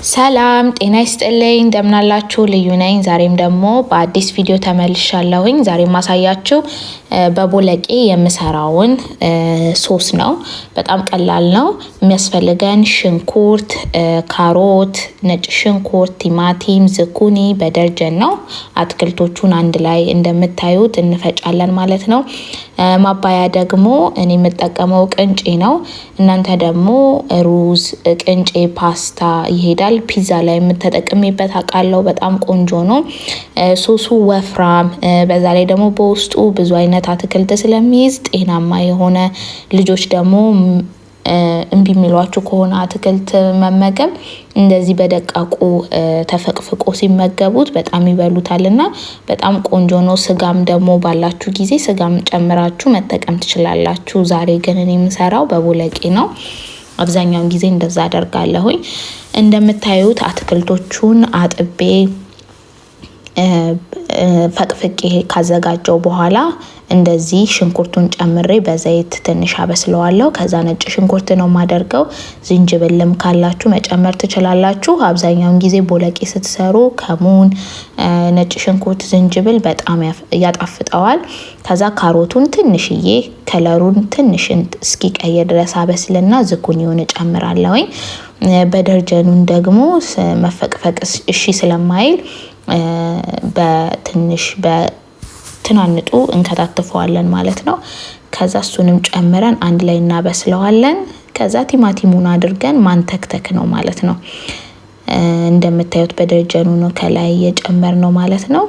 ሰላም ጤና ይስጥልኝ እንደምናላችሁ ልዩ ነኝ። ዛሬም ደግሞ በአዲስ ቪዲዮ ተመልሻለሁኝ። ዛሬም ማሳያችሁ በቦለቄ የምሰራውን ሶስ ነው። በጣም ቀላል ነው። የሚያስፈልገን ሽንኩርት፣ ካሮት፣ ነጭ ሽንኩርት፣ ቲማቲም፣ ዝኩኒ በደርጀን ነው። አትክልቶቹን አንድ ላይ እንደምታዩት እንፈጫለን ማለት ነው። ማባያ ደግሞ እኔ የምጠቀመው ቅንጬ ነው። እናንተ ደግሞ ሩዝ፣ ቅንጬ፣ ፓስታ ይሄዳል። ፒዛ ላይ የምትጠቀሚበት አቃለው በጣም ቆንጆ ነው። ሶሱ ወፍራም፣ በዛ ላይ ደግሞ በውስጡ ብዙ አይነት አትክልት ስለሚይዝ ጤናማ የሆነ ልጆች ደግሞ እምቢ የሚሏችሁ ከሆነ አትክልት መመገብ እንደዚህ በደቃቁ ተፈቅፍቆ ሲመገቡት በጣም ይበሉታልና በጣም ቆንጆ ነው። ስጋም ደግሞ ባላችሁ ጊዜ ስጋም ጨምራችሁ መጠቀም ትችላላችሁ። ዛሬ ግን እኔ የምሰራው በቦለቄ ነው። አብዛኛውን ጊዜ እንደዛ አደርጋለሁኝ። እንደምታዩት አትክልቶቹን አጥቤ ፈቅፍቄ ካዘጋጀው በኋላ እንደዚህ ሽንኩርቱን ጨምሬ በዘይት ትንሽ አበስለዋለሁ። ከዛ ነጭ ሽንኩርት ነው ማደርገው። ዝንጅብልም ካላችሁ መጨመር ትችላላችሁ። አብዛኛውን ጊዜ ቦለቄ ስትሰሩ ከሙን፣ ነጭ ሽንኩርት፣ ዝንጅብል በጣም ያጣፍጠዋል። ከዛ ካሮቱን ትንሽዬ ከለሩን ትንሽ እስኪቀየር ድረስ አበስልና ዝኩኒውን እጨምራለሁኝ። በደርጀኑን ደግሞ መፈቅፈቅ እሺ ስለማይል በትንሽ በትናንጡ እንከታተፈዋለን ማለት ነው። ከዛ እሱንም ጨምረን አንድ ላይ እናበስለዋለን። ከዛ ቲማቲሙን አድርገን ማንተክተክ ነው ማለት ነው። እንደምታዩት በደርጀኑ ነው ከላይ የጨመርነው ማለት ነው።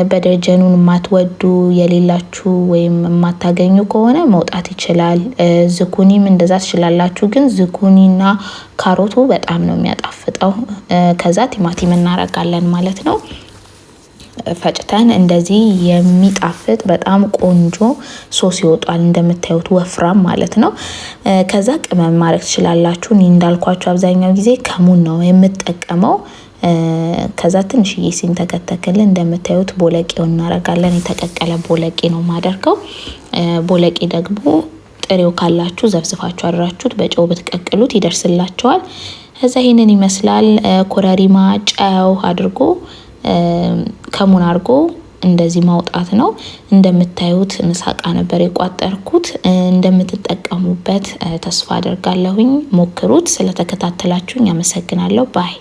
በደርጀኑን የማትወዱ የሌላችሁ ወይም የማታገኙ ከሆነ መውጣት ይችላል። ዝኩኒም እንደዛ ትችላላችሁ። ግን ዝኩኒና ካሮቱ በጣም ነው የሚያጣፍጠው። ከዛ ቲማቲም እናረጋለን ማለት ነው። ፈጭተን እንደዚህ የሚጣፍጥ በጣም ቆንጆ ሶስ ይወጣል። እንደምታዩት ወፍራም ማለት ነው። ከዛ ቅመም ማድረግ ትችላላችሁ። እኔ እንዳልኳችሁ አብዛኛው ጊዜ ከሙን ነው የምጠቀመው። ከዛ ትንሽዬ ሲንተከተክልን እንደምታዩት ቦለቄውን እናረጋለን። የተቀቀለ ቦለቄ ነው ማደርገው። ቦለቄ ደግሞ ጥሬው ካላችሁ ዘፍዝፋችሁ አድራችሁት በጨው ብትቀቅሉት ይደርስላችኋል። ከዛ ይሄንን ይመስላል። ኮረሪማ፣ ጨው አድርጎ ከሙን አድርጎ እንደዚህ ማውጣት ነው። እንደምታዩት ምሳቃ ነበር የቋጠርኩት። እንደምትጠቀሙበት ተስፋ አደርጋለሁኝ። ሞክሩት። ስለተከታተላችሁኝ አመሰግናለሁ። ባይ